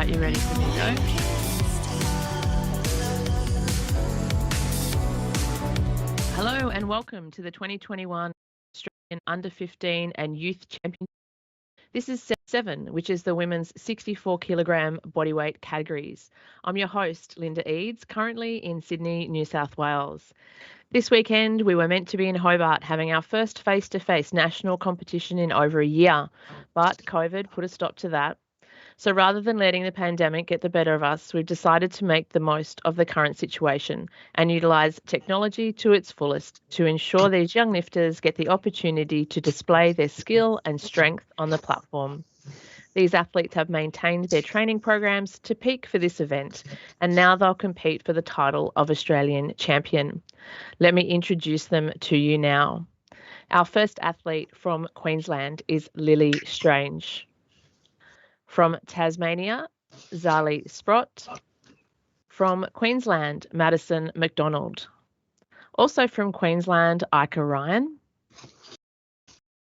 right, you ready for me to go? Hello and welcome to the 2021 Australian Under 15 and Youth Championship. This is set 7, which is the women's 64 kilogram bodyweight categories. I'm your host, Linda Eads, currently in Sydney, New South Wales. This weekend, we were meant to be in Hobart having our first face-to-face national competition in over a year, but COVID put a stop to that. So rather than letting the pandemic get the better of us, we've decided to make the most of the current situation and utilise technology to its fullest to ensure these young lifters get the opportunity to display their skill and strength on the platform. These athletes have maintained their training programs to peak for this event, and now they'll compete for the title of Australian champion. Let me introduce them to you now. Our first athlete from Queensland is Lily Strange. From Tasmania, Zali Sprott. From Queensland, Madison McDonald. Also from Queensland, Ika Ryan.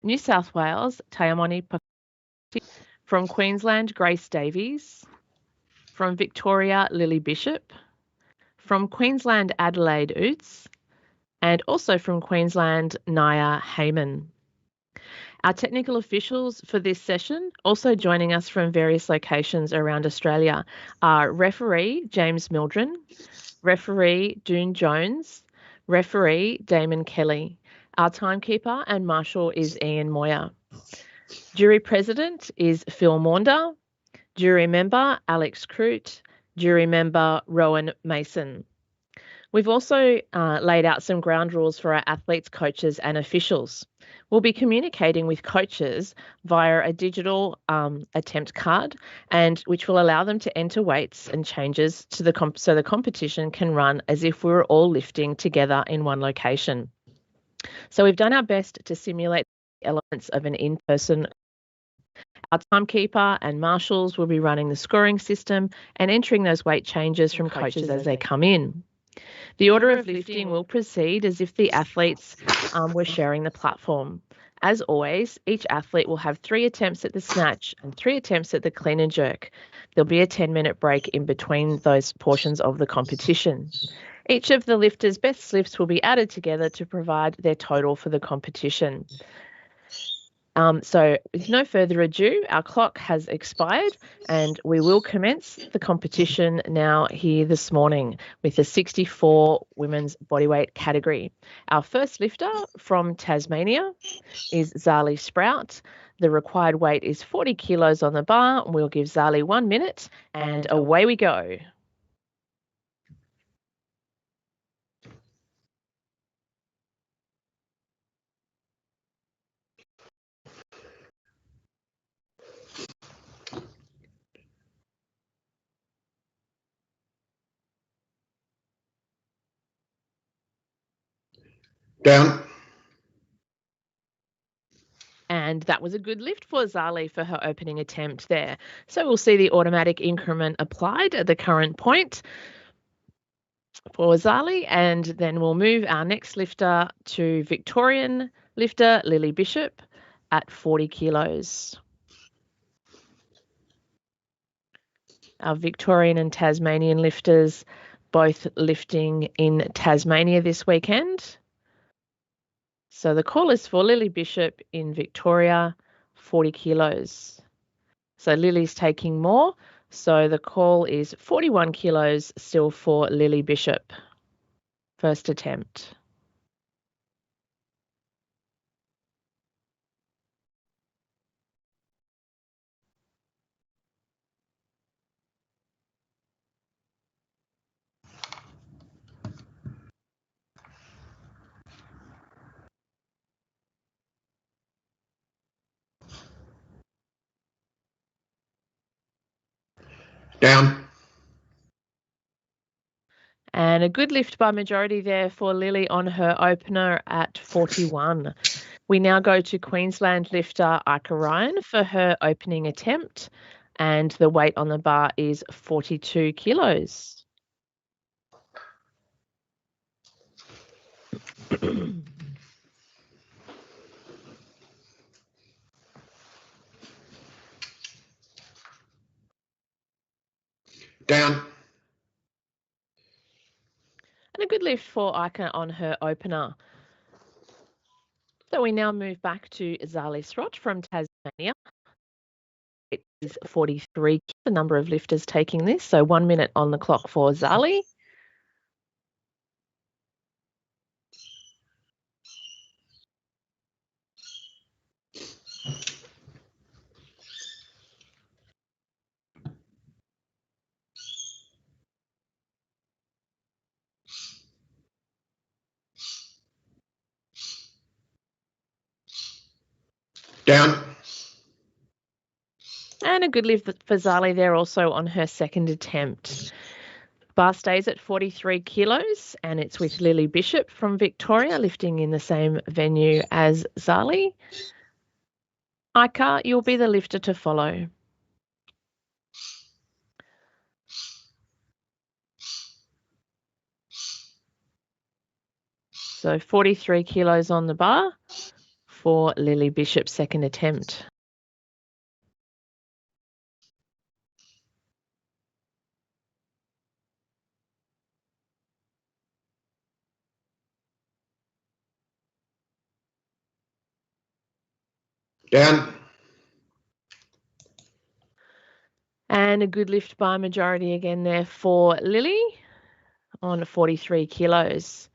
New South Wales, Tayamoni Pakati. From Queensland, Grace Davies. From Victoria, Lily Bishop. From Queensland, Adelaide Oots. And also from Queensland, Naya Heyman. Our technical officials for this session, also joining us from various locations around Australia, are referee James Mildren, referee Doone Jones, referee Damon Kelly. Our timekeeper and marshal is Ian Moyer. Jury president is Phil Maunder. Jury member Alex Crute. Jury member Rowan Mason. We've also laid out some ground rules for our athletes, coaches and officials. We'll be communicating with coaches via a digital attempt card, and which will allow them to enter weights and changes to so the competition can run as if we were all lifting together in one location. So we've done our best to simulate the elements of an in-person. Our timekeeper and marshals will be running the scoring system and entering those weight changes from coaches as they come in. The order of lifting will proceed as if the athletes were sharing the platform. As always, each athlete will have 3 attempts at the snatch and 3 attempts at the clean and jerk. There'll be a 10-minute break in between those portions of the competition. Each of the lifters' best lifts will be added together to provide their total for the competition. So with no further ado, our clock has expired and we will commence the competition now here this morning with the 64 women's bodyweight category. Our first lifter from Tasmania is Zali Sprout. The required weight is 40 kilos on the bar. We'll give Zali 1 minute and away we go. Down. And that was a good lift for Zali for her opening attempt there. So we'll see the automatic increment applied at the current point for Zali, and then we'll move our next lifter to Victorian lifter Lily Bishop at 40 kilos. Our Victorian and Tasmanian lifters both lifting in Tasmania this weekend. So the call is for Lily Bishop in Victoria, 40 kilos. So Lily's taking more. So the call is 41 kilos still for Lily Bishop. First attempt. Down. And a good lift by majority there for Lily on her opener at 41. We now go to Queensland lifter Ika Ryan for her opening attempt, and the weight on the bar is 42 kilos. Down. And a good lift for Ica on her opener. So we now move back to Zali Srot from Tasmania. It is 43, the number of lifters taking this. So 1 minute on the clock for Zali. Down. And a good lift for Zali there also on her second attempt. Bar stays at 43 kilos and it's with Lily Bishop from Victoria, lifting in the same venue as Zali. Ica, you'll be the lifter to follow. So 43 kilos on the bar for Lily Bishop's second attempt. Down. And a good lift by majority again there for Lily on 43 kilos.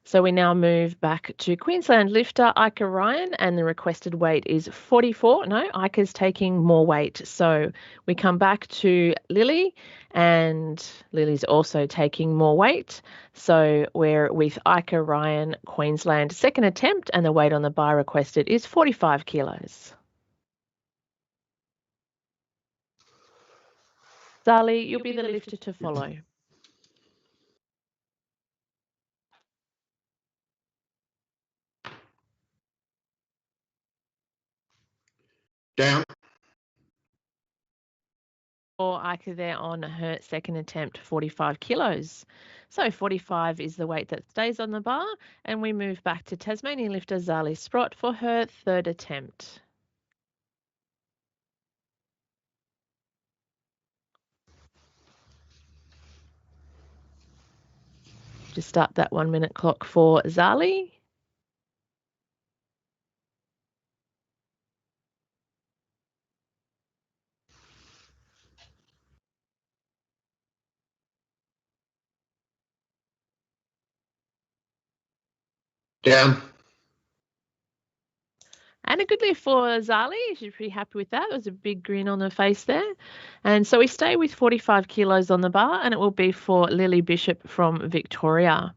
So we now move back to Queensland lifter Ica Ryan, and the requested weight is 44. No, Ica's taking more weight. So we come back to Lily, and Lily's also taking more weight. So we're with Ica Ryan, Queensland, second attempt, and the weight on the bar requested is 45 kilos. Zali, you'll be the lifter to follow. Down. For Ica there on her second attempt, 45 kilos. So 45 is the weight that stays on the bar, and we move back to Tasmanian lifter Zali Sprott for her third attempt. Just start that 1 minute clock for Zali. Down. And a good lift for Zali. She's pretty happy with that. There was a big grin on her face there. And so we stay with 45 kilos on the bar, and it will be for Lily Bishop from Victoria.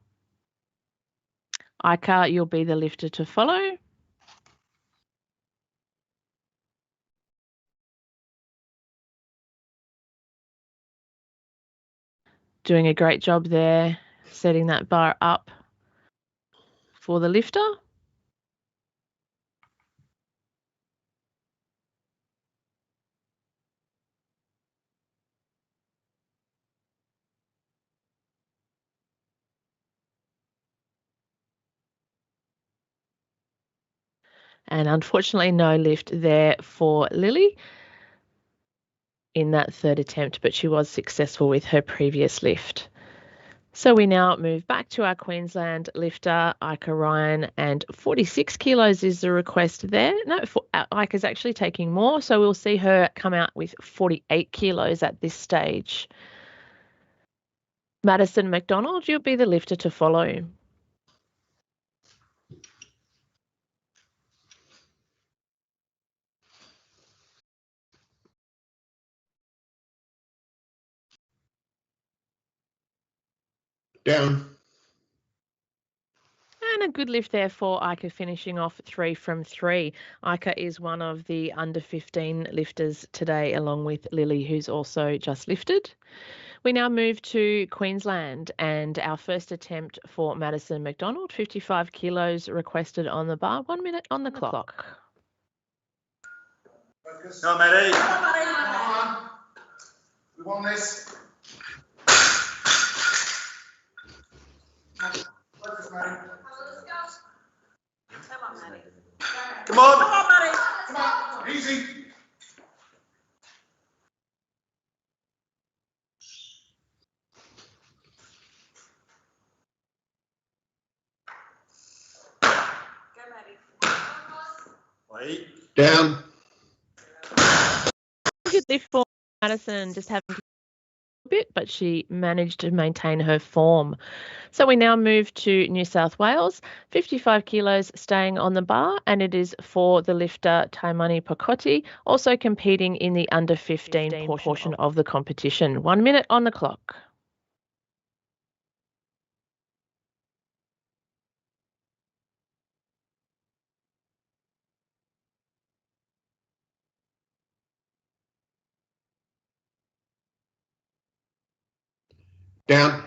Ica, you'll be the lifter to follow. Doing a great job there, setting that bar up for the lifter. And unfortunately, no lift there for Lily in that third attempt, but she was successful with her previous lift. So we now move back to our Queensland lifter, Ica Ryan, and 46 kilos is the request there. No, Ica's actually taking more, so we'll see her come out with 48 kilos at this stage. Madison McDonald, you'll be the lifter to follow. Down. And a good lift there for Ica, finishing off 3 from 3. Ica is one of the under 15 lifters today, along with Lily, who's also just lifted. We now move to Queensland, and our first attempt for Madison McDonald, 55 kilos requested on the bar, 1 minute on the clock. Focus. No, Matty. Come on. We want this. Focus, Matty. Come on. Come on. Easy. Wait. Down. Good lift for Madison, just having to a bit, but she managed to maintain her form. So we now move to New South Wales, 55 kilos staying on the bar, and it is for the lifter Taimani Pocotti, also competing in the under 15 portion of the competition. 1 minute on the clock. Down.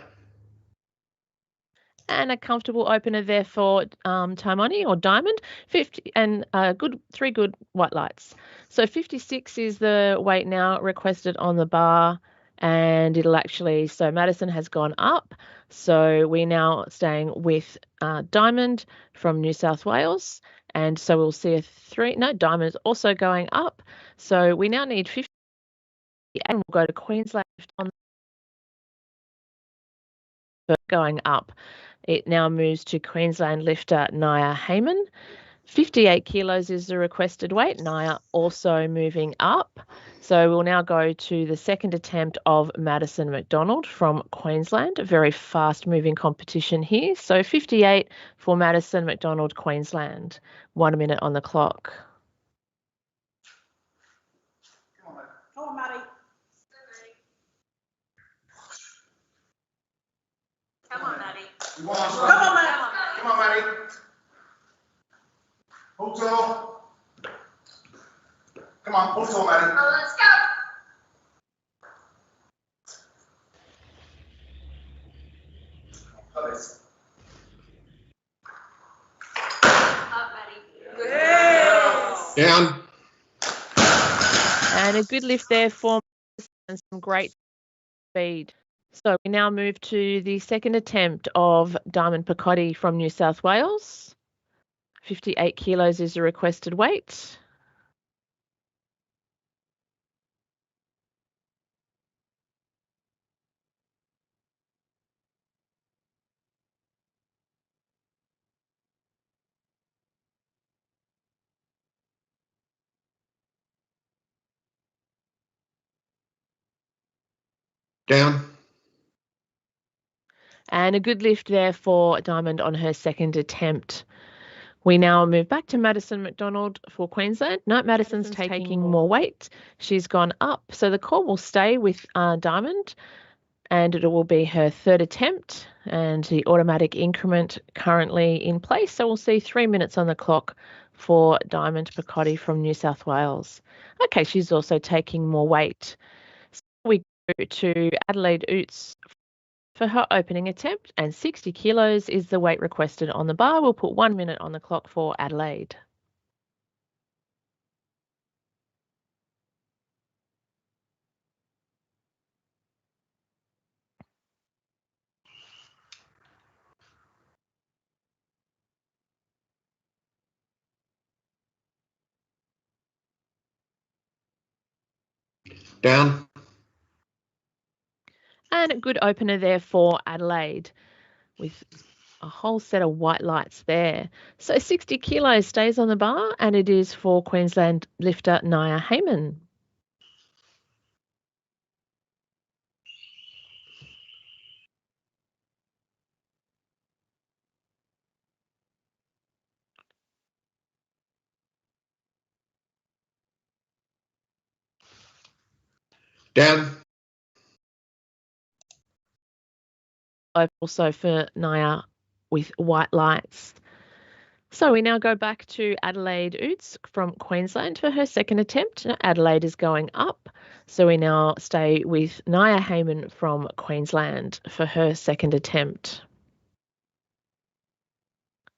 And a comfortable opener there for Taimani or Diamond, 50 and three good white lights. So 56 is the weight now requested on the bar, and it'll actually, so Madison has gone up. So we're now staying with Diamond from New South Wales, and so we'll see a three. No, Diamond is also going up. So we now need 50, and we'll go to Queensland on going up. It now moves to Queensland lifter Nia Heyman. 58 kilos is the requested weight. Nia also moving up. So we'll now go to the second attempt of Madison McDonald from Queensland. A very fast moving competition here. So 58 for Madison McDonald, Queensland. 1 minute on the clock. Come on, Maddie. Come on, Maddie. You want Come on, Maddie. Come on, Maddie. Pull tall. Come on, pull tall, Maddie. Oh, let's go. Others. Up, Maddie. Yes. Down. And a good lift there for Madison and some great speed. So we now move to the second attempt of Diamond Picotti from New South Wales. 58 kilos is the requested weight. Down. And a good lift there for Diamond on her second attempt. We now move back to Madison McDonald for Queensland. No, Madison's taking more weight. She's gone up. So the call will stay with Diamond, and it will be her third attempt, and the automatic increment currently in place. So we'll see 3 minutes on the clock for Diamond Picotti from New South Wales. Okay, she's also taking more weight. So we go to Adelaide Oots for her opening attempt, and 60 kilos is the weight requested on the bar. We'll put 1 minute on the clock for Adelaide. Down. And a good opener there for Adelaide with a whole set of white lights there. So 60 kilos stays on the bar, and it is for Queensland lifter Nia Heyman. Down. Also for Nia with white lights. So we now go back to Adelaide Oots from Queensland for her second attempt. Adelaide is going up. So we now stay with Nia Heyman from Queensland for her second attempt.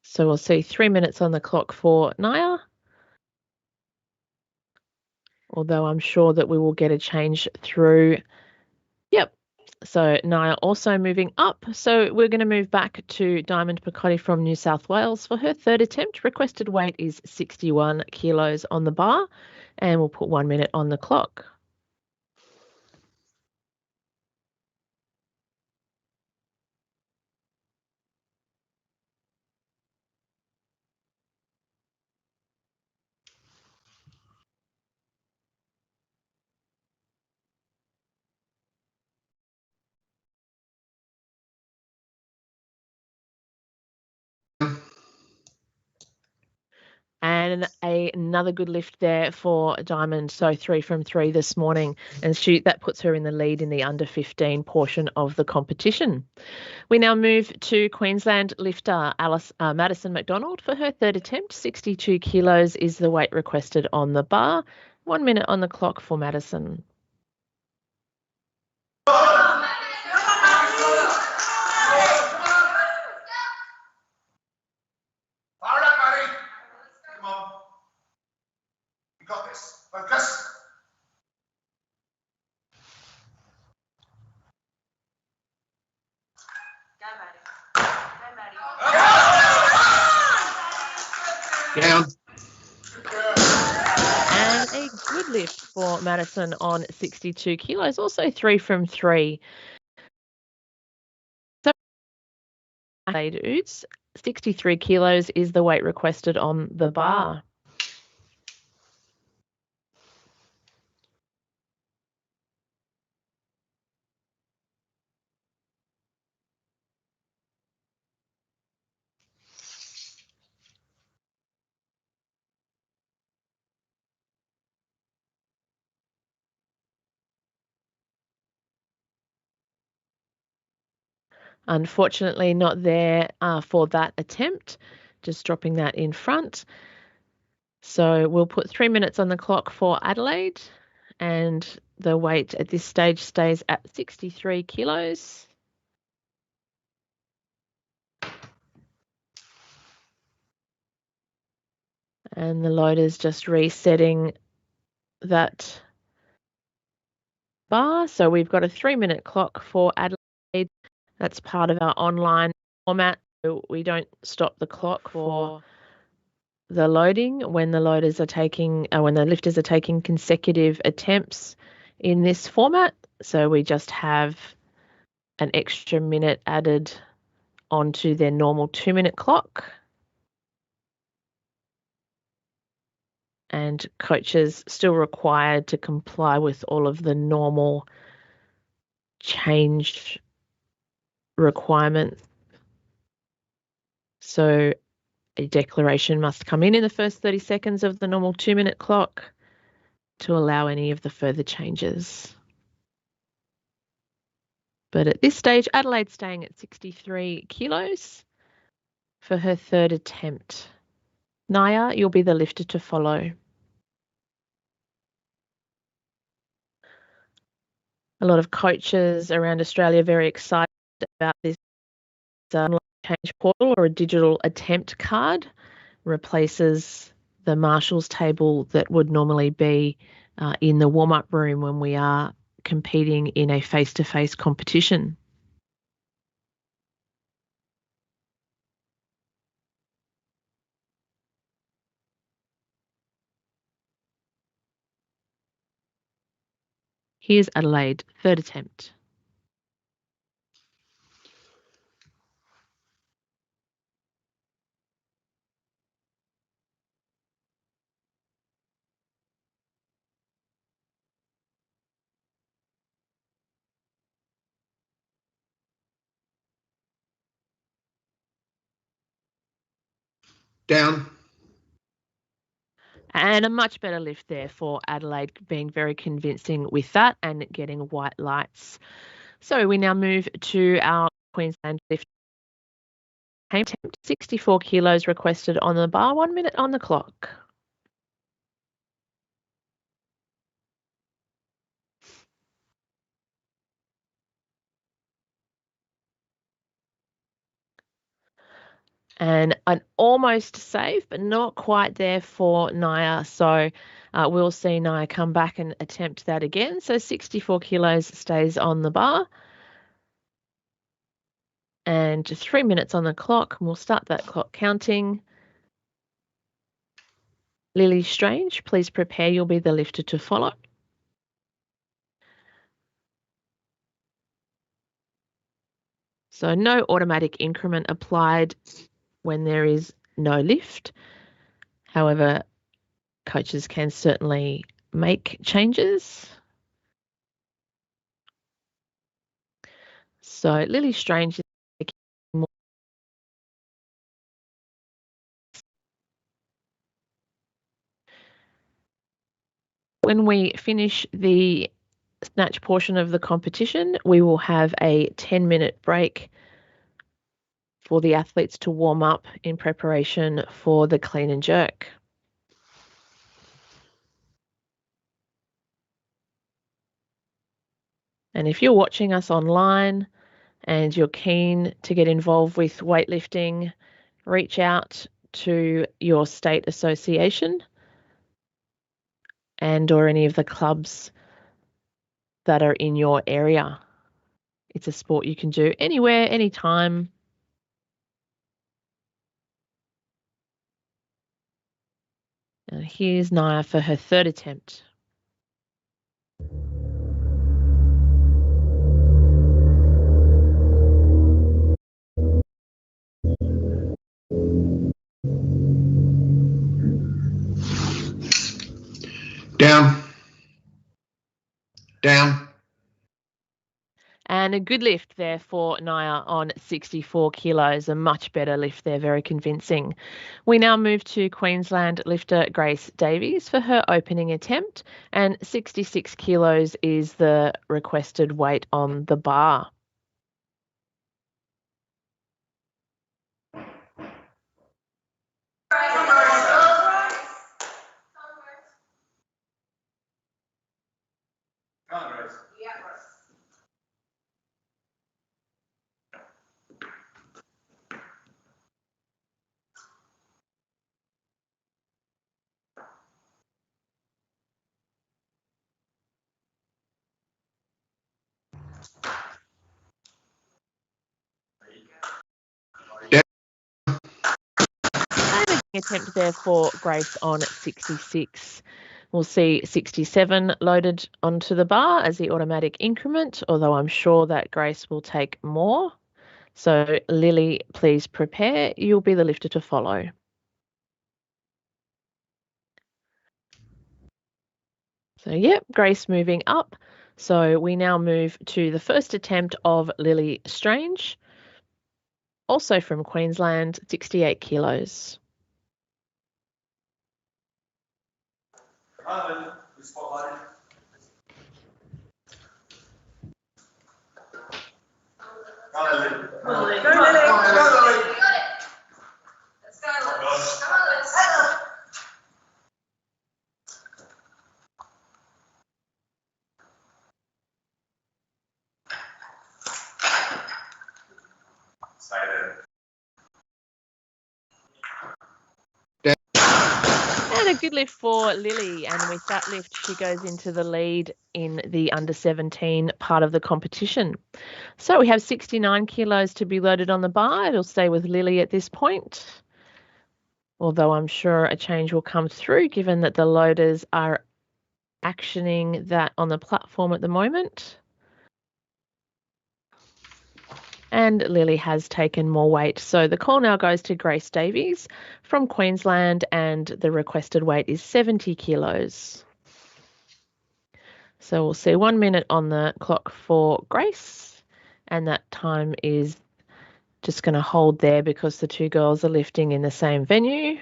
So we'll see 3 minutes on the clock for Nia. Although I'm sure that we will get a change through. Yep. So Nia also moving up. So we're going to move back to Diamond Picotti from New South Wales for her third attempt. Requested weight is 61 kilos on the bar, and we'll put 1 minute on the clock. And another good lift there for Diamond. So 3 from 3 this morning. And that puts her in the lead in the under 15 portion of the competition. We now move to Queensland lifter Madison McDonald for her third attempt. 62 kilos is the weight requested on the bar. 1 minute on the clock for Madison. All right, Maddie. Come on. You got this. Focus. Go, Maddie. Go, Maddie. Down. And a good lift for Madison on 62 kilos, also 3 from 3. So, dudes, 63 kilos is the weight requested on the bar. Unfortunately, not there for that attempt, just dropping that in front. So we'll put 3 minutes on the clock for Adelaide, and the weight at this stage stays at 63 kilos. And the loader's just resetting that bar. So we've got a 3-minute clock for Adelaide. That's part of our online format. So we don't stop the clock for the loading when the loaders are taking, when the lifters are taking consecutive attempts in this format. So we just have an extra minute added onto their normal 2-minute clock. And coaches still required to comply with all of the normal change requirements. So a declaration must come in the first 30 seconds of the normal 2-minute clock to allow any of the further changes. But at this stage, Adelaide's staying at 63 kilos for her third attempt. Naya, you'll be the lifter to follow. A lot of coaches around Australia are very excited about this online change portal, or a digital attempt card. Replaces the marshals table that would normally be in the warm-up room when we are competing in a face-to-face competition. Here's Adelaide, third attempt. Down. And a much better lift there for Adelaide, being very convincing with that and getting white lights. So we now move to our Queensland lift attempt. 64 kilos requested on the bar, 1 minute on the clock. And an almost safe, but not quite there for Naya. So we'll see Naya come back and attempt that again. So 64 kilos stays on the bar. And just 3 minutes on the clock. And we'll start that clock counting. Lily Strange, please prepare. You'll be the lifter to follow. So no automatic increment applied when there is no lift. However, coaches can certainly make changes. So Lily Strange is taking more When we finish the snatch portion of the competition, we will have a 10-minute break for the athletes to warm up in preparation for the clean and jerk. And if you're watching us online and you're keen to get involved with weightlifting, reach out to your state association and or any of the clubs that are in your area. It's a sport you can do anywhere, anytime. And here's Naya for her third attempt. Down. Down. And a good lift there for Naya on 64 kilos, a much better lift there, very convincing. We now move to Queensland lifter Grace Davies for her opening attempt, and 66 kilos is the requested weight on the bar. Attempt there for Grace on 66. We'll see 67 loaded onto the bar as the automatic increment, although I'm sure that Grace will take more. So Lily, please prepare. You'll be the lifter to follow. So, yep, Grace moving up. So we now move to the first attempt of Lily Strange, also from Queensland, 68 kilos. Spotlight. Go, Lily. Go, Lily. Go, Lily. Let's go. Come on, let's go. Stay there. And a good lift for Lily. And with that lift, she goes into the lead in the under 17 part of the competition. So we have 69 kilos to be loaded on the bar. It'll stay with Lily at this point. Although I'm sure a change will come through given that the loaders are actioning that on the platform at the moment. And Lily has taken more weight. So the call now goes to Grace Davies from Queensland, and the requested weight is 70 kilos. So we'll see 1 minute on the clock for Grace, and that time is just going to hold there because the two girls are lifting in the same venue.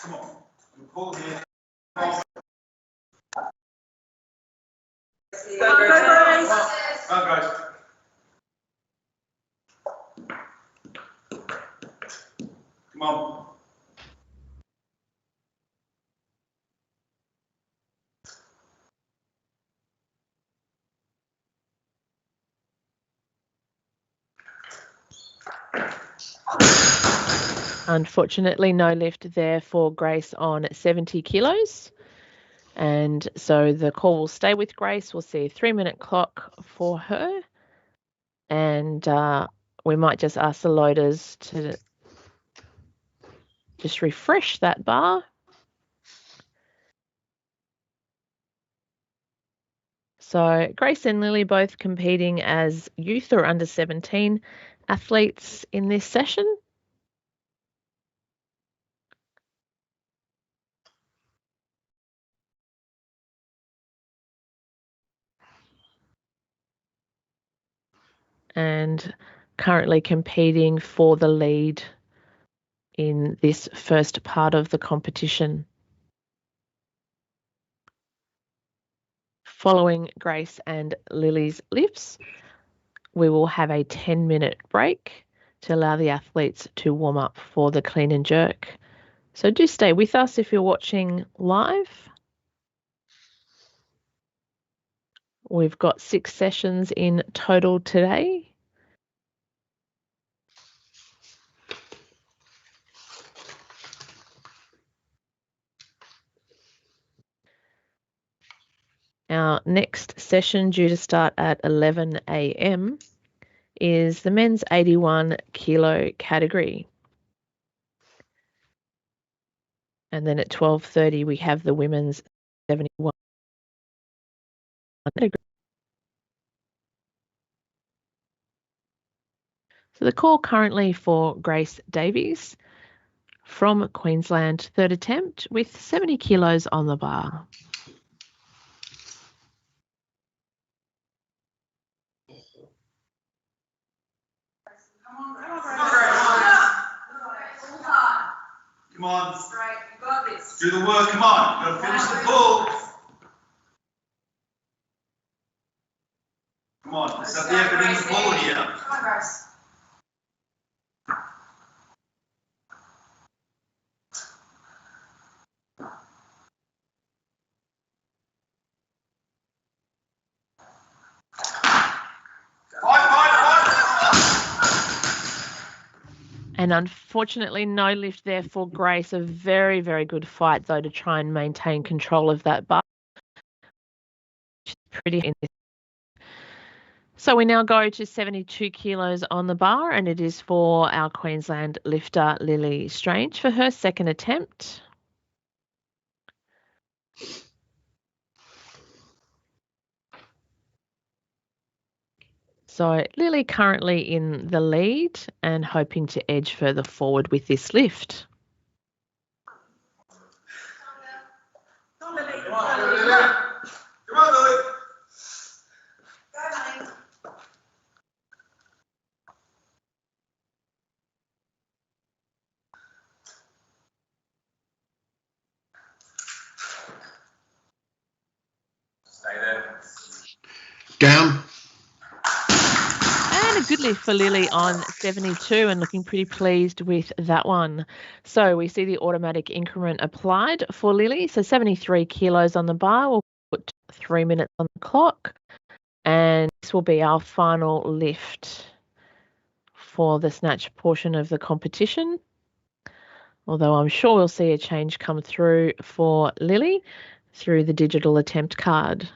Come on. You pull here. Go, Grace. Go, Grace. Come on. Unfortunately, no lift there for Grace on 70 kilos. And so the call will stay with Grace. We'll see a 3-minute clock for her. And we might just ask the loaders to just refresh that bar. So Grace and Lily both competing as youth or under 17 athletes in this session. and currently competing for the lead in this first part of the competition. Following Grace and Lily's lifts, we will have a 10-minute break to allow the athletes to warm up for the clean and jerk. So do stay with us if you're watching live. We've got 6 sessions in total today. Our next session, due to start at 11 a.m, is the men's 81 kilo category. And then at 12:30, we have the women's 71 category. So the call currently for Grace Davies from Queensland, third attempt with 70 kilos on the bar. Come on. Straight, you got this. Do the work. Come on. You've got to finish the pull. Come on. Let's have the effort in the pull here. Come on, Grace. And unfortunately, no lift there for Grace. A very, very good fight, though, to try and maintain control of that bar. She's pretty in this. So we now go to 72 kilos on the bar, and it is for our Queensland lifter, Lily Strange, for her second attempt. So Lily currently in the lead and hoping to edge further forward with this lift. Come on, Lily. Come on, Lily. Go, Lily. Stay there. Down. And a good lift for Lily on 72 and looking pretty pleased with that one. So we see the automatic increment applied for Lily. So 73 kilos on the bar. We'll put 3 minutes on the clock. And this will be our final lift for the snatch portion of the competition. Although I'm sure we'll see a change come through for Lily through the digital attempt card.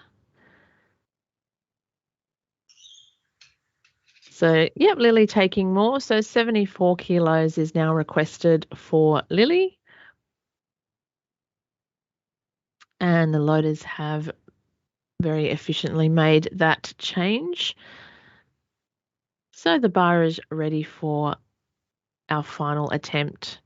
So, yep, Lily taking more. So 74 kilos is now requested for Lily. And the loaders have very efficiently made that change. So the bar is ready for our final attempt.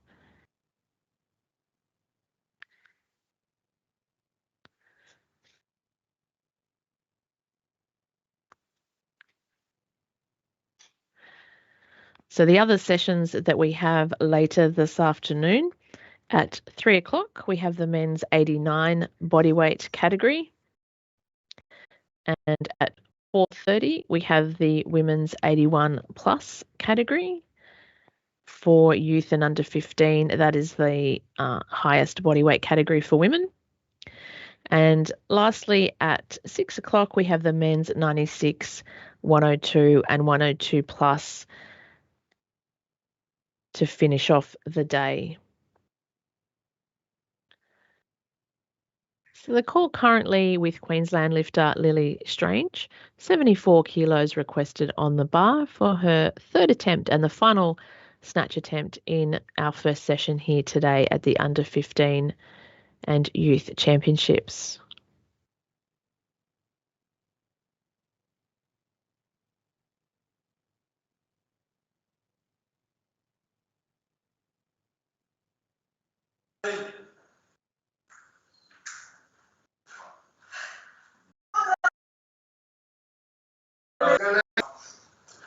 So the other sessions that we have later this afternoon, at 3 o'clock, we have the men's 89 bodyweight category. And at 4:30, we have the women's 81 plus category. For youth and under 15, that is the highest bodyweight category for women. And lastly, at 6 o'clock, we have the men's 96, 102 and 102 plus to finish off the day. So the call currently with Queensland lifter Lily Strange, 74 kilos requested on the bar for her third attempt and the final snatch attempt in our first session here today at the under 15 and youth championships.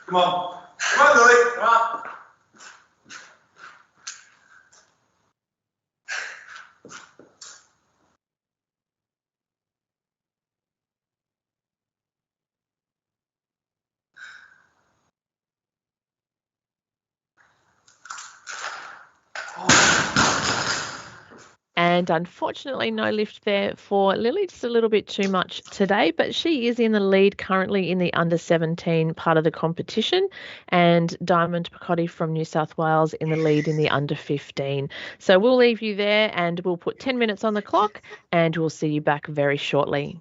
Come on. Come on, Lily. Come on. And unfortunately, no lift there for Lily, just a little bit too much today, but she is in the lead currently in the under 17 part of the competition, and Diamond Picotti from New South Wales in the lead in the under 15. So we'll leave you there and we'll put 10 minutes on the clock and we'll see you back very shortly.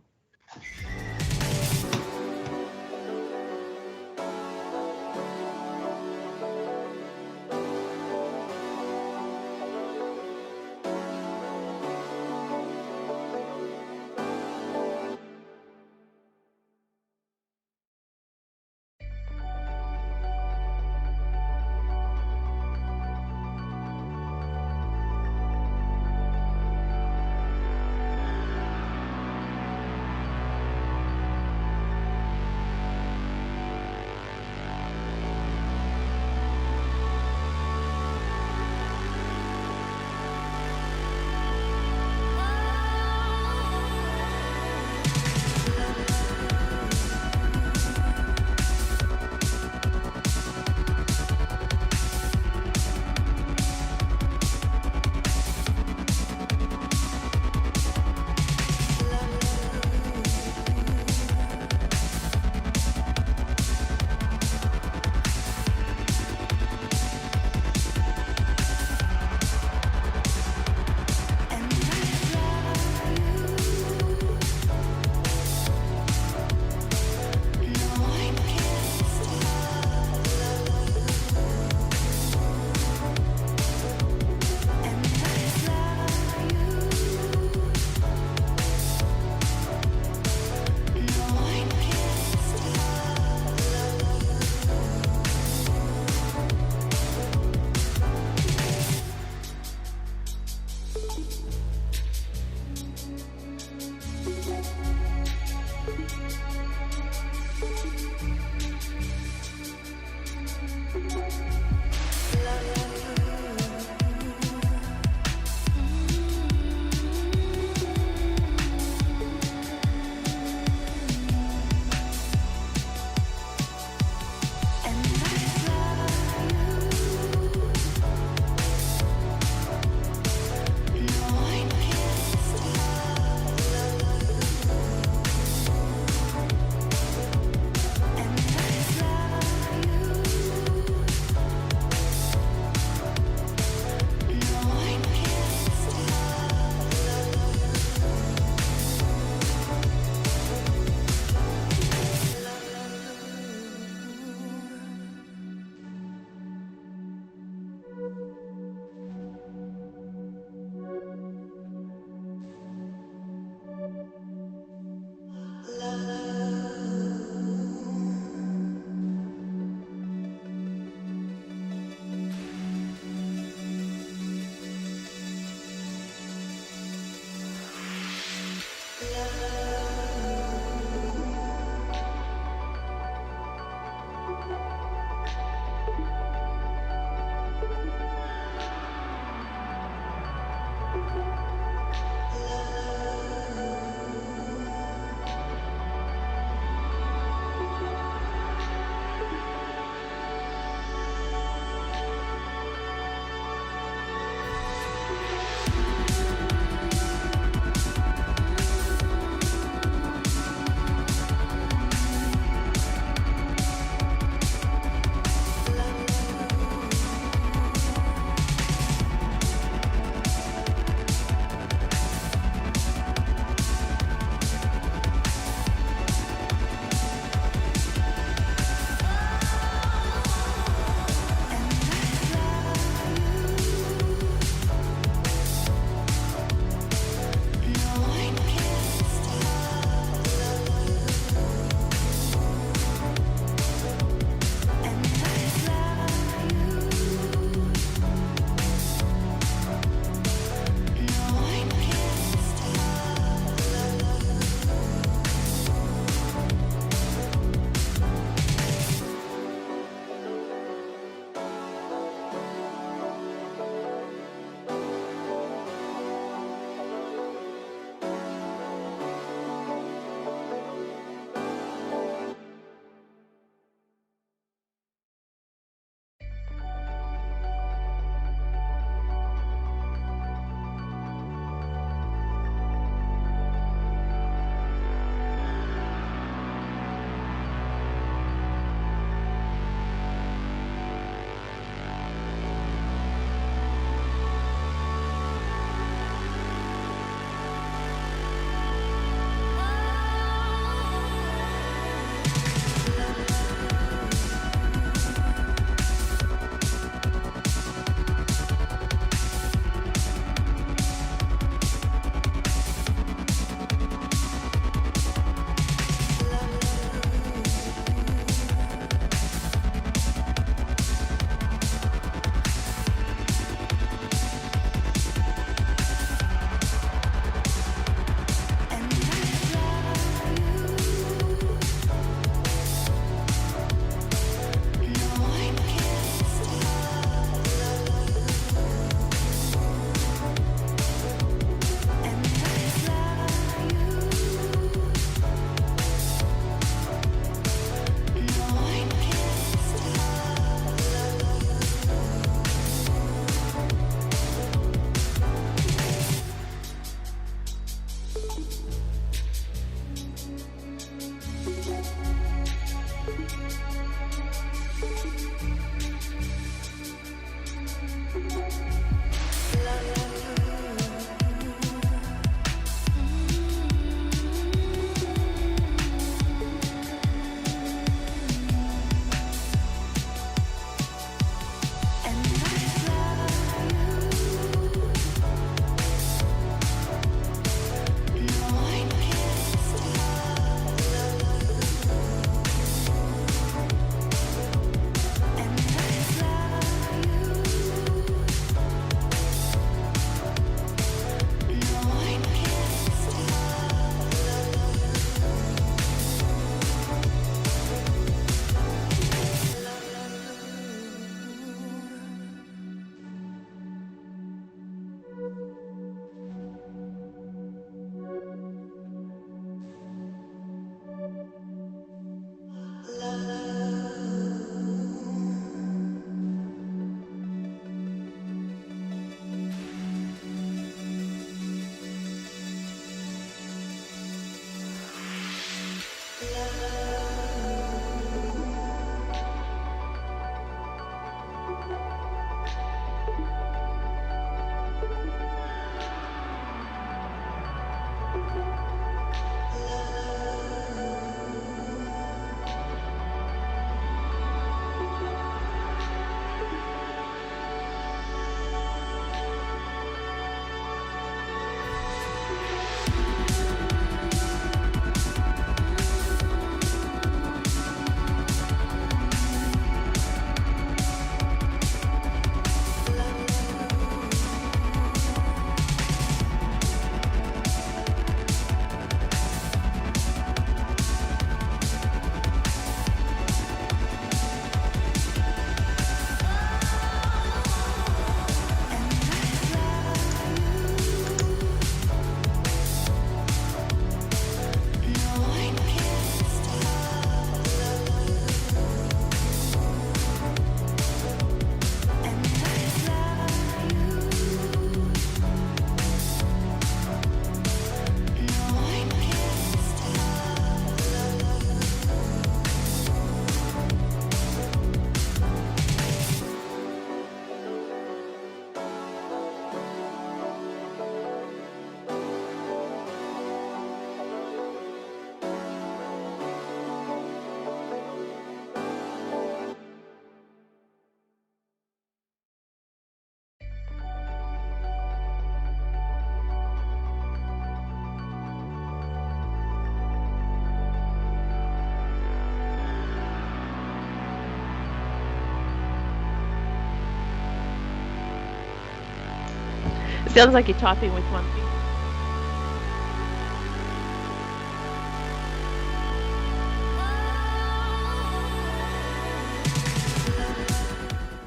Sounds like you're typing with one finger.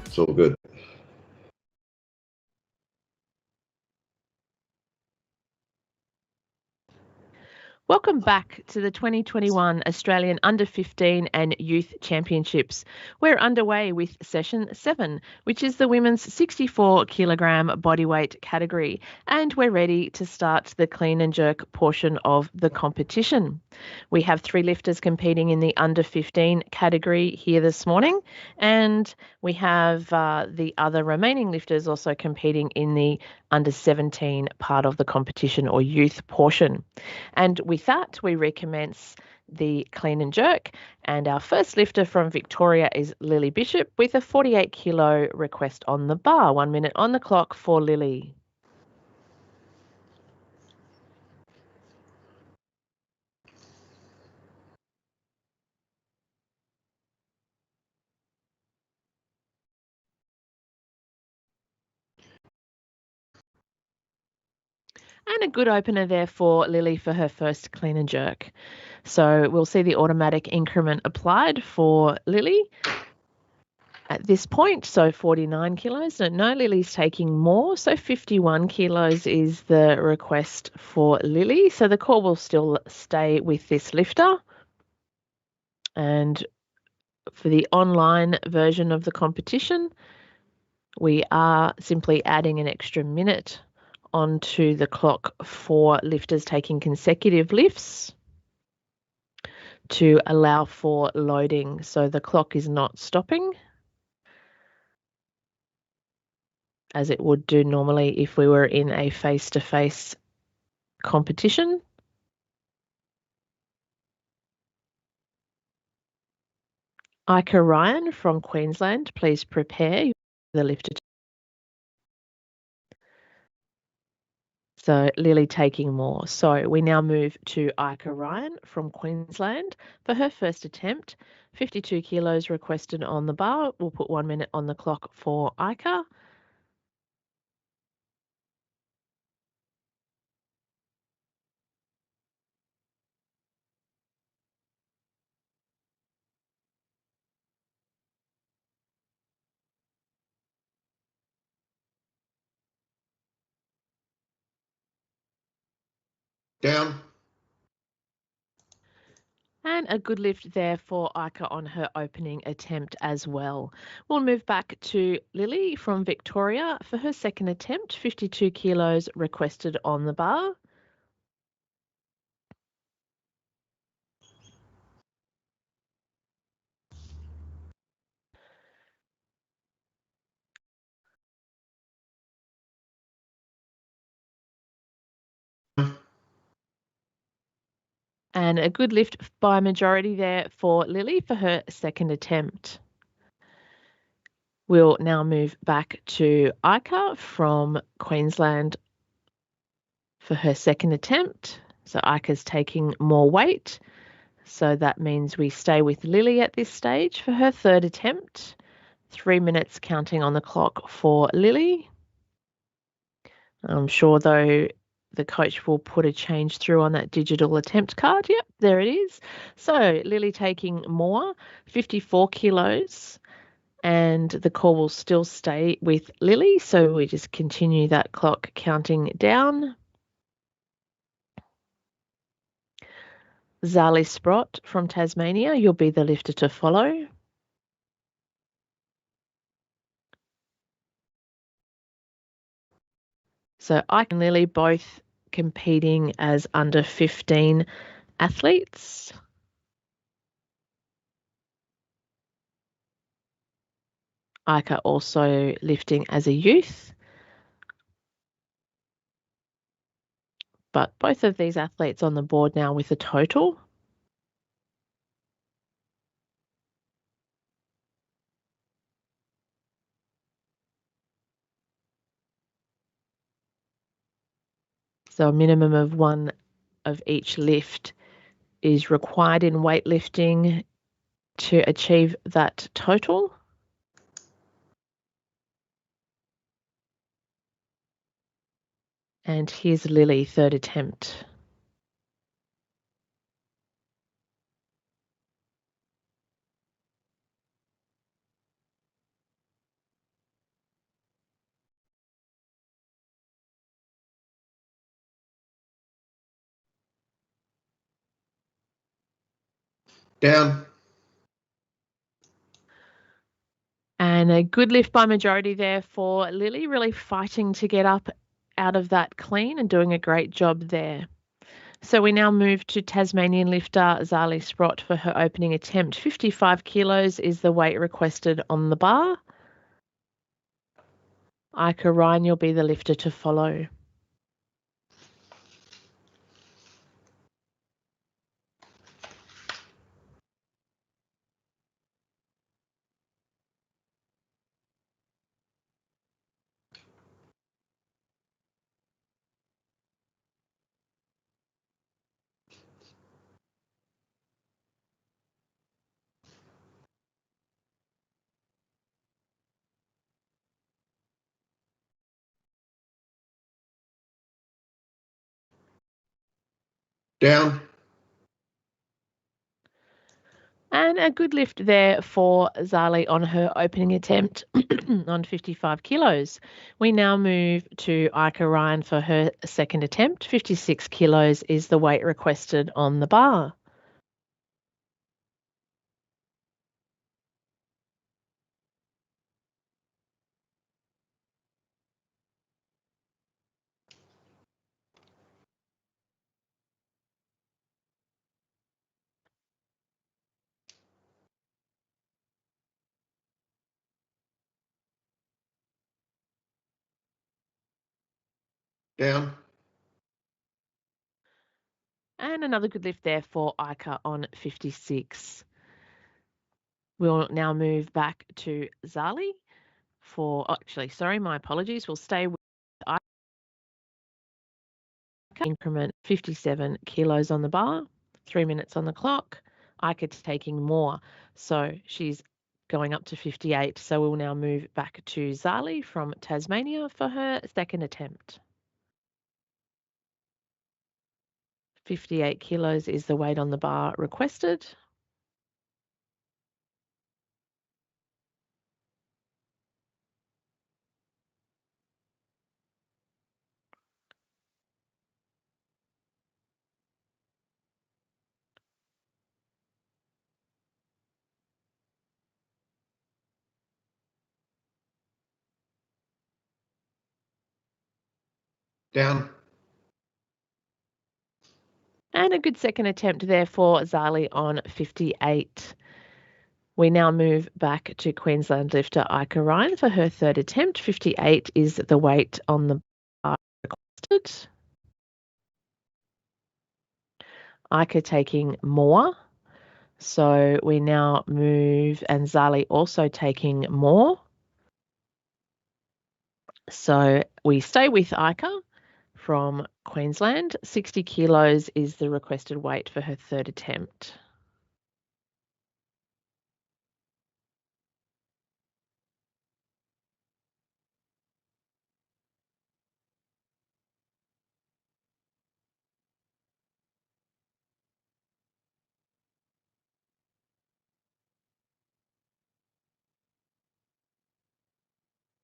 It's all good. Welcome back to the 2021 Australian Under-15 and Youth Championships. We're underway with Session 7, which is the women's 64 kilogram bodyweight category, and we're ready to start the clean and jerk portion of the competition. We have 3 lifters competing in the Under-15 category here this morning, and we have the other remaining lifters also competing in the Under-17 part of the competition or youth portion. And with that, we recommence the clean and jerk. And our first lifter from Victoria is Lily Bishop with a 48 kilo request on the bar. 1 minute on the clock for Lily. And a good opener there for Lily for her first clean and jerk. So we'll see the automatic increment applied for Lily at this point. So 49 kilos. No, Lily's taking more. So 51 kilos is the request for Lily. So the call will still stay with this lifter. And for the online version of the competition, we are simply adding an extra minute onto the clock for lifters taking consecutive lifts to allow for loading. So the clock is not stopping as it would do normally if we were in a face-to-face competition. Ika Ryan from Queensland, please prepare the lifter. So Lily taking more. So we now move to Ika Ryan from Queensland for her first attempt. 52 kilos requested on the bar. We'll put 1 minute on the clock for Ika. Down. And a good lift there for Ika on her opening attempt as well. We'll move back to Lily from Victoria for her second attempt. 52 kilos requested on the bar. And a good lift by majority there for Lily for her second attempt. We'll now move back to Ika from Queensland for her second attempt. So Ika's taking more weight. So that means we stay with Lily at this stage for her third attempt. 3 minutes counting on the clock for Lily. I'm sure, though, the coach will put a change through on that digital attempt card. Yep, there it is. So Lily taking more, 54 kilos, and the call will still stay with Lily. So we just continue that clock counting down. Zali Sprott from Tasmania, you'll be the lifter to follow. So Ike and Lily both competing as under 15 athletes. Ika also lifting as a youth. But both of these athletes on the board now with a total. So a minimum of one of each lift is required in weightlifting to achieve that total. And here's Lily, third attempt. Down. And a good lift by majority there for Lily, really fighting to get up out of that clean and doing a great job there. So we now move to Tasmanian lifter Zali Sprott for her opening attempt. 55 kilos is the weight requested on the bar. Ika Ryan, you'll be the lifter to follow. Down. And a good lift there for Zali on her opening attempt on 55 kilos. We now move to Ika Ryan for her second attempt. 56 kilos is the weight requested on the bar. Down. And another good lift there for Ika on 56. We'll now move back to Zali for, my apologies. We'll stay with Ika. Increment 57 kilos on the bar, 3 minutes on the clock. Ika's taking more. So she's going up to 58. So we'll now move back to Zali from Tasmania for her second attempt. 58 kilos is the weight on the bar requested. Down. And a good second attempt there for Zali on 58. We now move back to Queensland lifter Ika Ryan for her third attempt. 58 is the weight on the bar requested. Ika taking more. So we now move, and Zali also taking more. So we stay with Ika from Queensland. 60 kilos is the requested weight for her third attempt.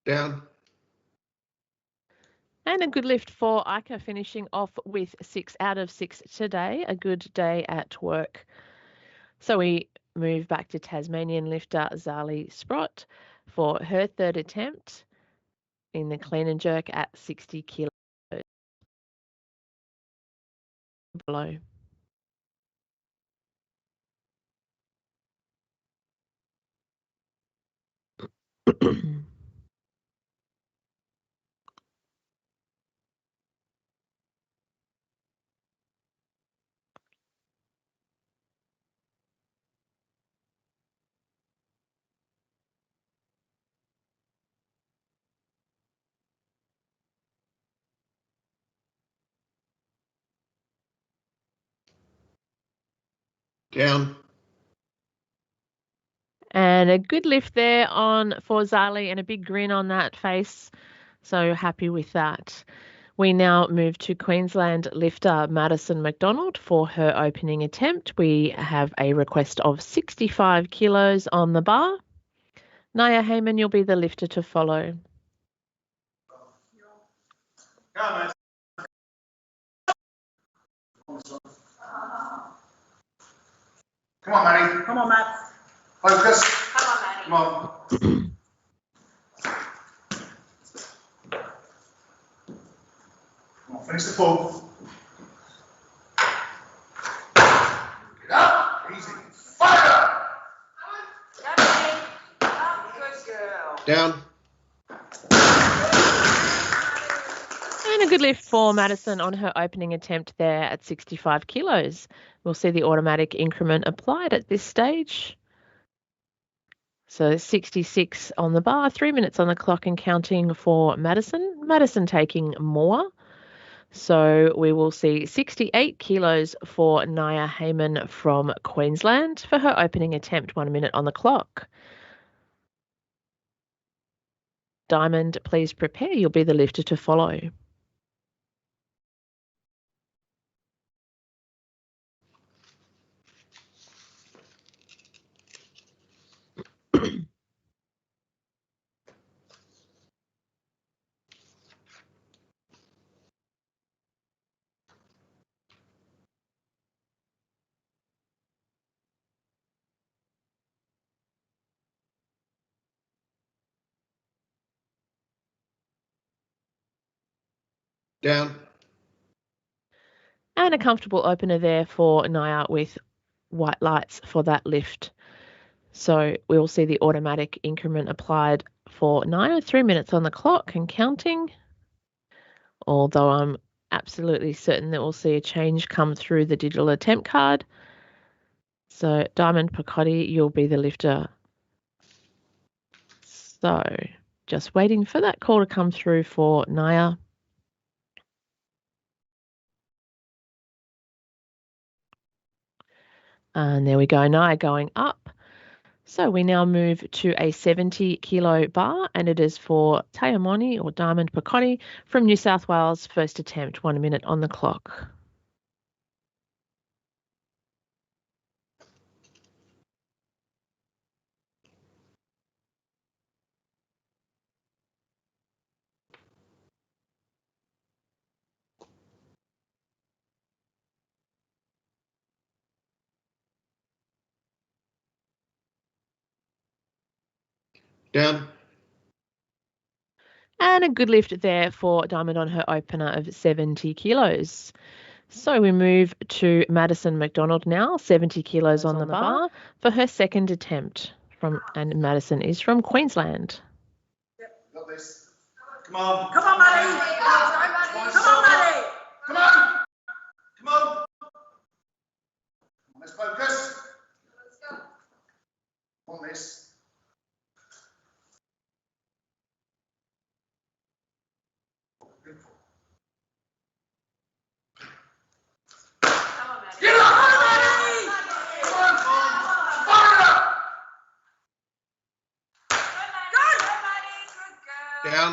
Down. And a good lift for Ika, finishing off with 6 out of 6 today. A good day at work. So we move back to Tasmanian lifter Zali Sprott for her third attempt in the clean and jerk at 60 kilos below. Down. And a good lift there for Zali and a big grin on that face. So happy with that. We now move to Queensland lifter Madison McDonald for her opening attempt. We have a request of 65 kilos on the bar. Naya Heyman, you'll be the lifter to follow. Go on, mate. Come on, Maddie. Come on, Matt. Focus. Come on, Maddie. Come on. Come on, finish the pull. Get up. Easy. Fire. Go, Maddie. Up, good girl. Down. And a good lift for Madison on her opening attempt there at 65 kilos. We'll see the automatic increment applied at this stage. So 66 on the bar, 3 minutes on the clock and counting for Madison. Madison taking more. So we will see 68 kilos for Naya Heyman from Queensland for her opening attempt, 1 minute on the clock. Diamond, please prepare. You'll be the lifter to follow. Down. And a comfortable opener there for Naya with white lights for that lift. So we will see the automatic increment applied for Naya, 3 minutes on the clock and counting. Although I'm absolutely certain that we'll see a change come through the digital attempt card. So Diamond Picotti, you'll be the lifter. So just waiting for that call to come through for Naya. And there we go, Naya going up. So we now move to a 70 kilo bar, and it is for Tayamoni or Diamond Picotti from New South Wales. First attempt, 1 minute on the clock. Down. And a good lift there for Diamond on her opener of 70 kilos. So we move to Madison McDonald now, 70 kilos on the bar for her second attempt. And Madison is from Queensland. Got this. Come on. Come on, Maddie. Come on, Maddie. Come on. Come on. Let's focus. Let's go. On this. Beautiful. Come on, Maddie. Get up! Come on. Fire up! Go, Maddie. Good girl. Down.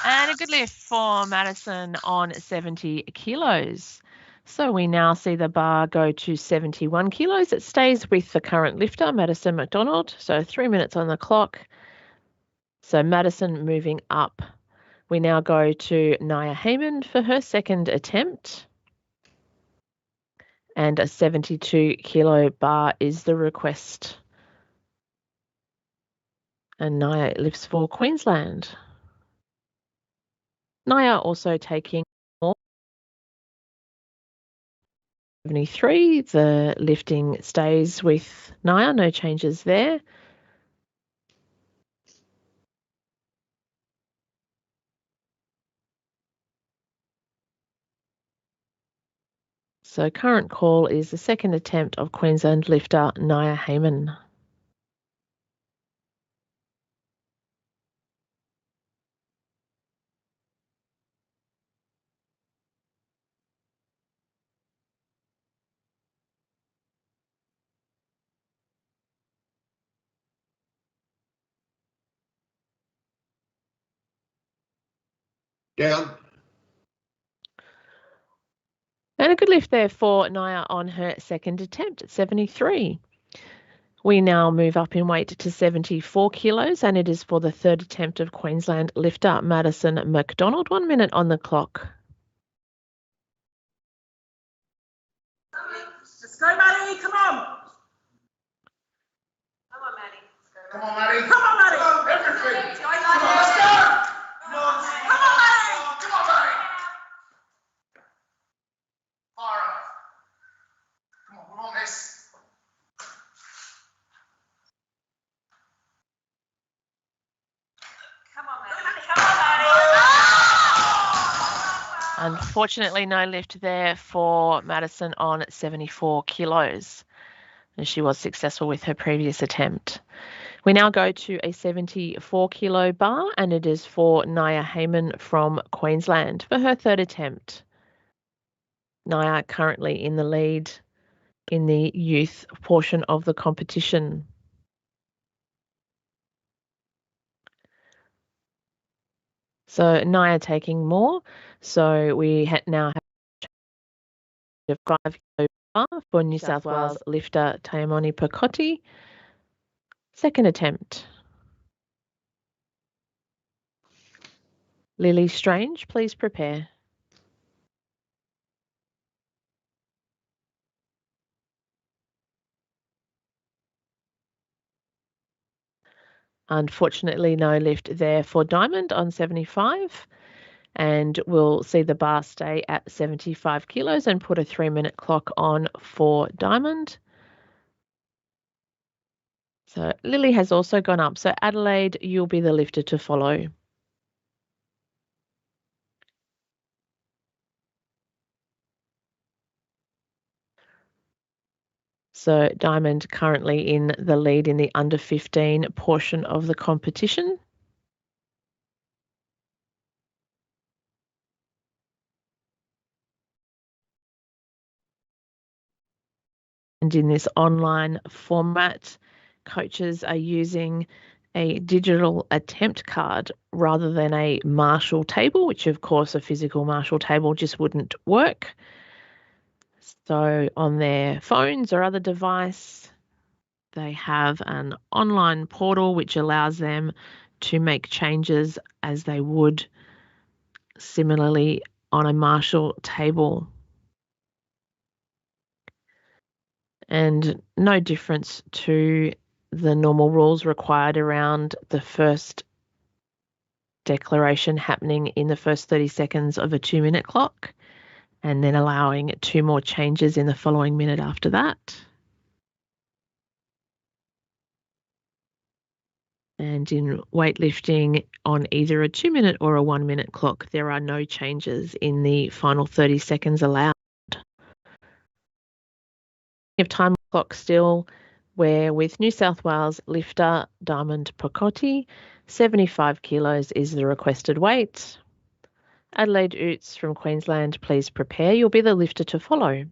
And a good lift for Madison on 70 kilos. So we now see the bar go to 71 kilos. It stays with the current lifter, Madison McDonald. So 3 minutes on the clock. So Madison moving up. We now go to Naya Heyman for her second attempt. And a 72 kilo bar is the request. And Naya lifts for Queensland. Naya also taking more. 73, the lifting stays with Naya, no changes there. So current call is the second attempt of Queensland lifter Naya Heyman. down, And a good lift there for Naya on her second attempt at 73. We now move up in weight to 74 kilos, and it is for the third attempt of Queensland lifter Madison McDonald. 1 minute on the clock. Let's go, Maddie. Come on. Come on, Maddie. Come on, Maddie. Come on, Maddie. Come on, everything. Go, Come on, let's go. Come on, Come on, Maddie. come on, Maddie. Fire up. Come on, we want this. Come on, Maddie. Come on, Maddie. Unfortunately, no lift there for Madison on 74 kilos, and she was successful with her previous attempt. We now go to a 74 kilo bar, and it is for Naya Heyman from Queensland for her third attempt. Naya currently in the lead in the youth portion of the competition. So Naya taking more. So we now have a 5 kilo bar for New South Wales lifter Taimoni Percotti. Second attempt. Lily Strange, please prepare. Unfortunately, no lift there for Diamond on 75. And we'll see the bar stay at 75 kilos and put a 3-minute clock on for Diamond. So Lily has also gone up. So Adelaide, you'll be the lifter to follow. So Diamond currently in the lead in the under 15 portion of the competition. And in this online format, coaches are using a digital attempt card rather than a Marshall table, which of course a physical Marshall table just wouldn't work. So on their phones or other device, they have an online portal which allows them to make changes as they would similarly on a Marshall table. And no difference to the normal rules required around the first declaration happening in the first 30 seconds of a 2-minute clock, and then allowing 2 more changes in the following minute after that. And in weightlifting, on either a 2-minute or a 1-minute clock, there are no changes in the final 30 seconds allowed. Of time clock still, where with New South Wales lifter Diamond Percotti, 75 kilos is the requested weight. Adelaide Oots from Queensland, please prepare. You'll be the lifter to follow.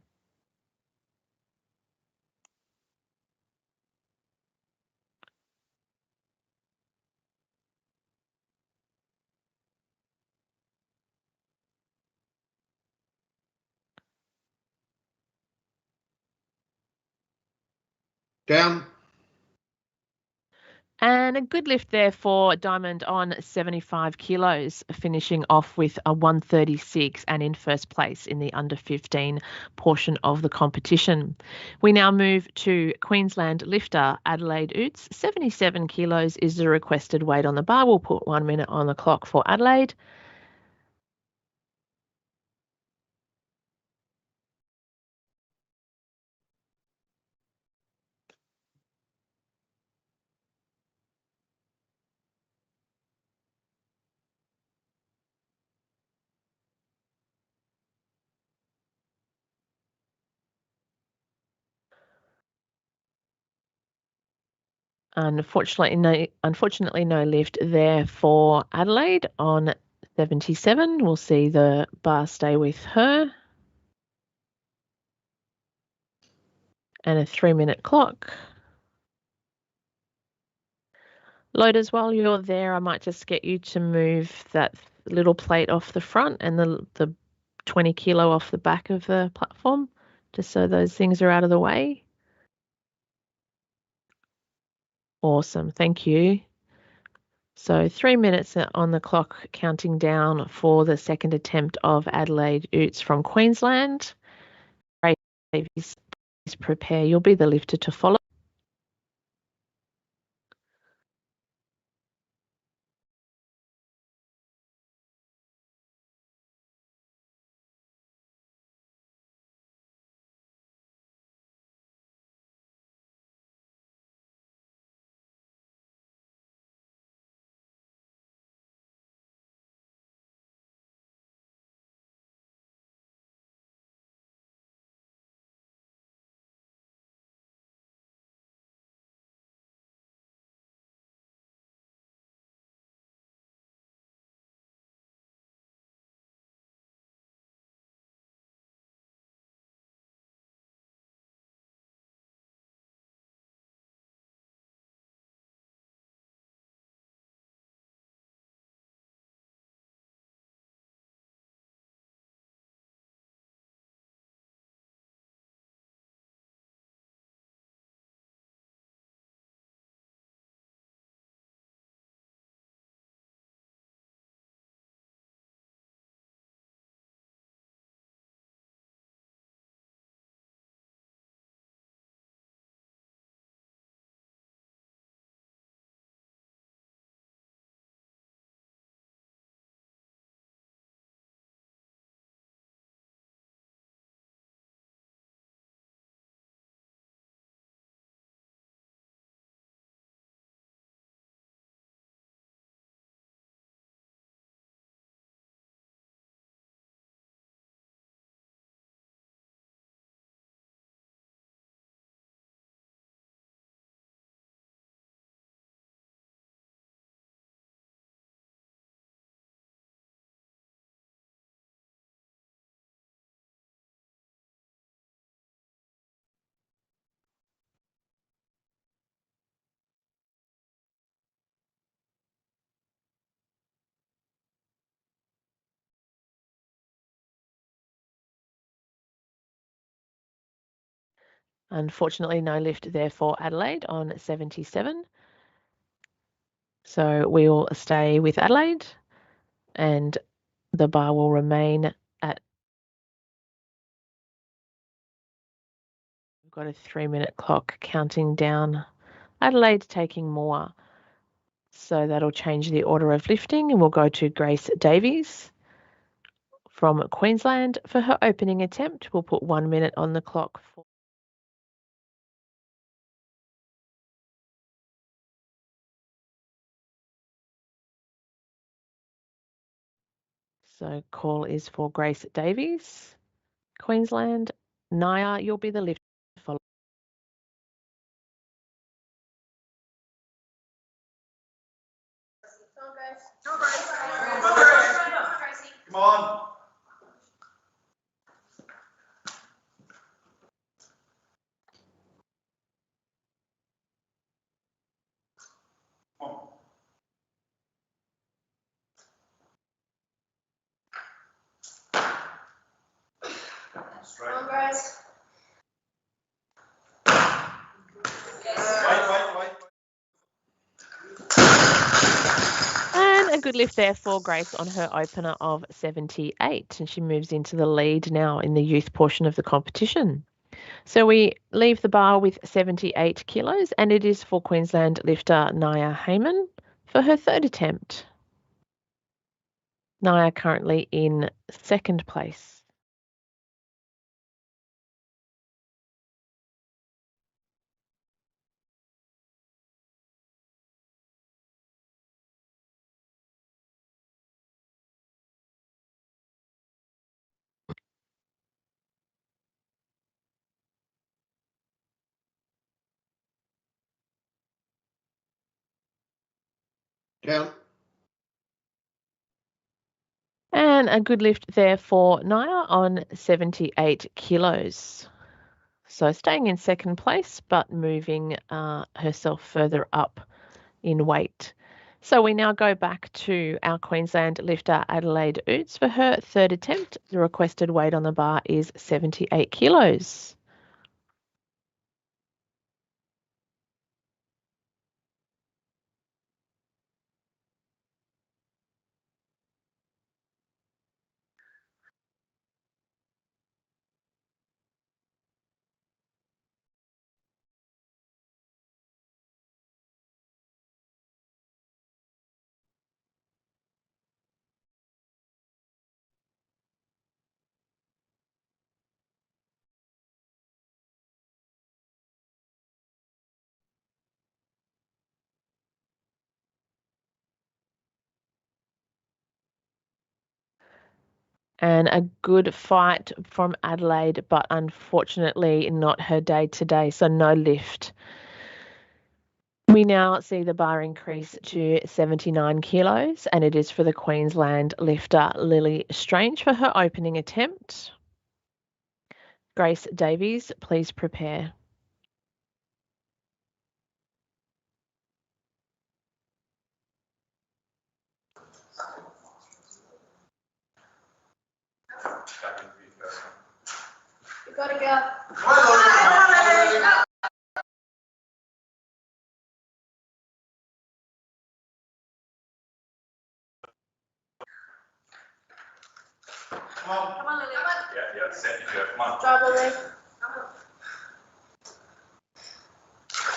down, And a good lift there for Diamond on 75 kilos, finishing off with a 136 and in first place in the under 15 portion of the competition. We now move to Queensland lifter Adelaide Oots. 77 kilos is the requested weight on the bar. We'll put 1 minute on the clock for Adelaide. Unfortunately, no lift there for Adelaide on 77. We'll see the bar stay with her. And a 3-minute clock. Loaders, while you're there, I might just get you to move that little plate off the front and the 20 kilo off the back of the platform, just so those things are out of the way. Awesome, thank you. So 3 minutes on the clock, counting down for the second attempt of Adelaide Oots from Queensland. Grace Davies, please prepare. You'll be the lifter to follow. Unfortunately, no lift there for Adelaide on 77. So we will stay with Adelaide and the bar will remain at, we've got a 3-minute clock counting down. Adelaide taking more. So that'll change the order of lifting and we'll go to Grace Davies from Queensland for her opening attempt. We'll put 1 minute on the clock. So call is for Grace Davies, Queensland. Naya, you'll be the lifter to follow. Come on. Come on. Straight. Come on, guys. Wait. And a good lift there for Grace on her opener of 78. And she moves into the lead now in the youth portion of the competition. So we leave the bar with 78 kilos and it is for Queensland lifter Naya Heyman for her third attempt. Naya currently in second place. Down. And a good lift there for Naya on 78 kilos. So staying in second place, but moving herself further up in weight. So we now go back to our Queensland lifter Adelaide Oots for her third attempt. The requested weight on the bar is 78 kilos. And a good fight from Adelaide, but unfortunately not her day today, so no lift. We now see the bar increase to 79 kilos, and it is for the Queensland lifter Lily Strange for her opening attempt. Grace Davies, please prepare. You gotta go. Come on. Come on, Lily. Yeah, set you. Come on. Drive, Lily.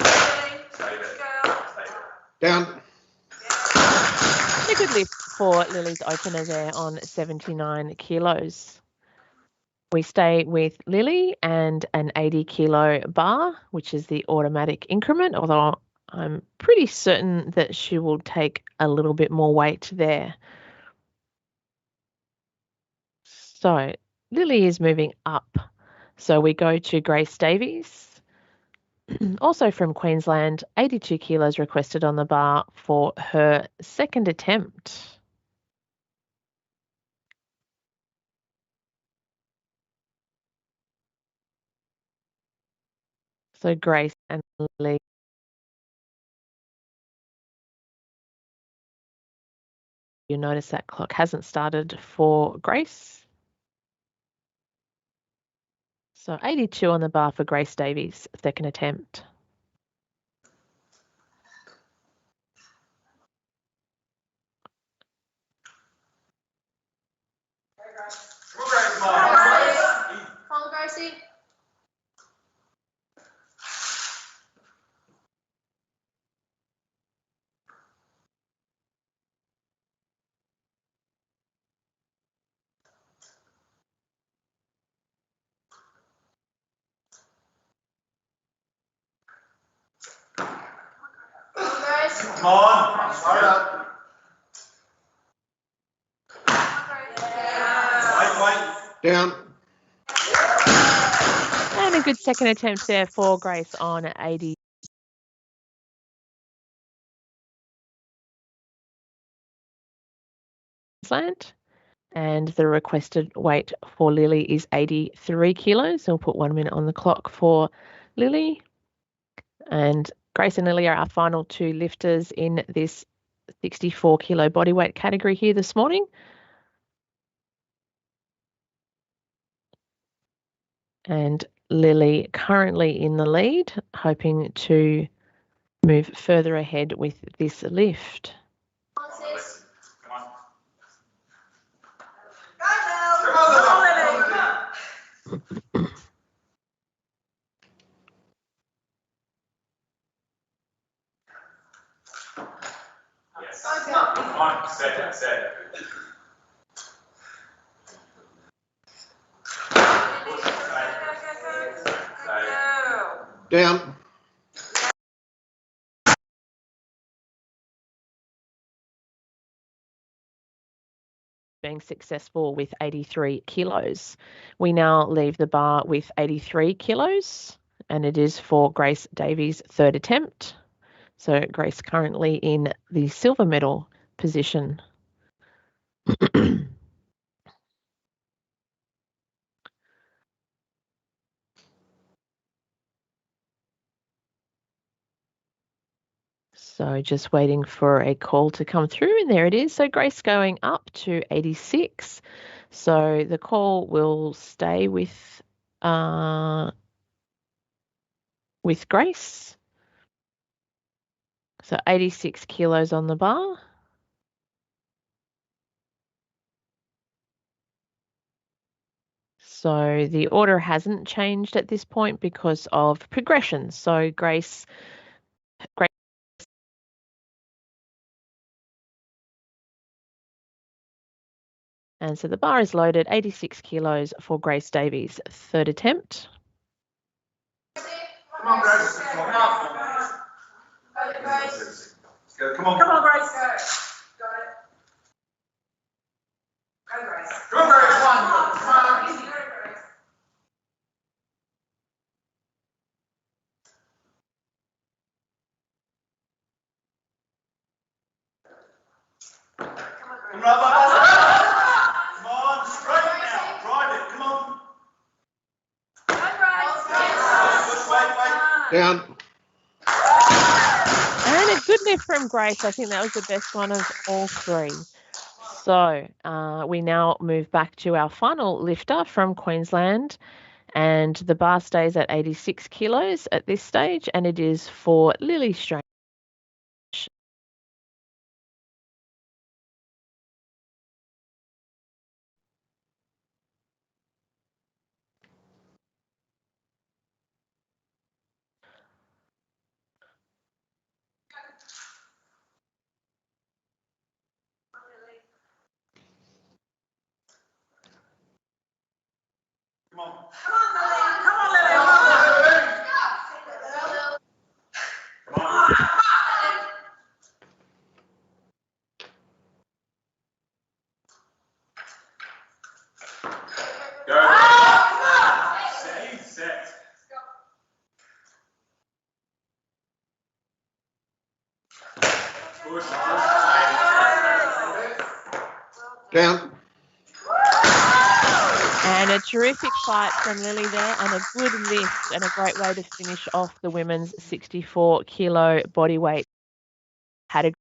Lily. Stay there. Go. Stay there. Down. A good lift for Lily's opener there on 79 kilos. We stay with Lily and an 80 kilo bar, which is the automatic increment, although I'm pretty certain that she will take a little bit more weight there. So Lily is moving up. So we go to Grace Davies, also from Queensland, 82 kilos requested on the bar for her second attempt. So Grace and Lily. You notice that clock hasn't started for Grace. So 82 on the bar for Grace Davies, second attempt. Come on. Follow Gracie. Follow Grace. Come on. Slow down. Wait. Down. And a good second attempt there for Grace on 80. Queensland. And the requested weight for Lily is 83 kilos. So we'll put 1 minute on the clock for Lily. And Grace and Lily are our final two lifters in this 64 kilo bodyweight category here this morning. And Lily currently in the lead, hoping to move further ahead with this lift. Come on. Come on, Lily. Yes. Come on. Set. Down. Being successful with 83 kilos. We now leave the bar with 83 kilos, and it is for Grace Davies' third attempt. So Grace currently in the silver medal position. So So just waiting for a call to come through, and there it is. So Grace going up to 86. So the call will stay with Grace. So 86 kilos on the bar. So the order hasn't changed at this point because of progression. So Grace. And so the bar is loaded, 86 kilos for Grace Davies. Third attempt. Come on, Grace. Come on. Grace. Let's go. Come on. Come on, Grace. Go. Got it. Go, Grace. Come on, Grace. Come on. Easy, go, Grace. Come on, Come Grace. on, come on, straight now. Drive it. Come on. Go, Grace. Wait. Down. And a good lift from Grace. I think that was the best one of all three. So we now move back to our final lifter from Queensland. And the bar stays at 86 kilos at this stage. And it is for Lily Strange. Come on. Come on, Lily. Come on. Go. Set. Push. Down. And a terrific fight from Lily there, and a good lift, and a great way to finish off the women's 64 kilo bodyweight category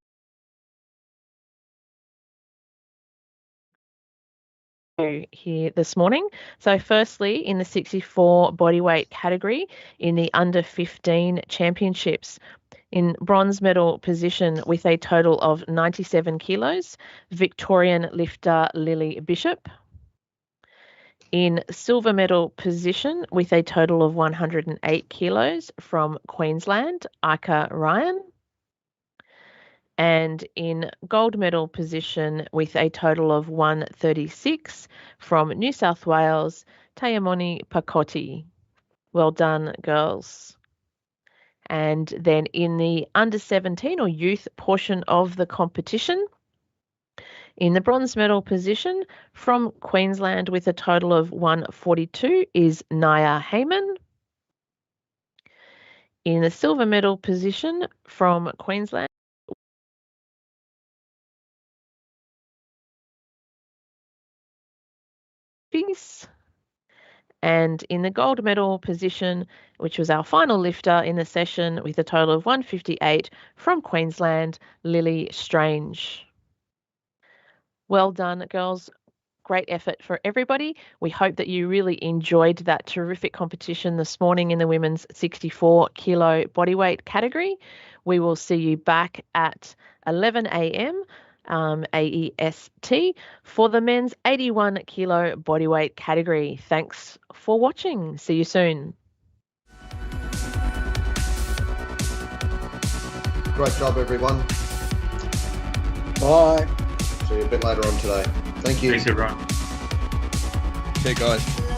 here this morning. So firstly, in the 64 bodyweight category in the under 15 championships, in bronze medal position with a total of 97 kilos, Victorian lifter Lily Bishop. In silver medal position with a total of 108 kilos from Queensland, Ika Ryan. And in gold medal position with a total of 136 from New South Wales, Tayamoni Pakoti. Well done, girls. And then in the under 17 or youth portion of the competition, in the bronze medal position from Queensland with a total of 142 is Naya Heyman. In the silver medal position from Queensland, and in the gold medal position, which was our final lifter in the session with a total of 158 from Queensland, Lily Strange. Well done, girls. Great effort for everybody. We hope that you really enjoyed that terrific competition this morning in the women's 64 kilo bodyweight category. We will see you back at 11 a.m. AEST for the men's 81 kilo bodyweight category. Thanks for watching. See you soon. Great job, everyone. Bye. See you a bit later on today. Thank you. Thanks, everyone. Okay, guys.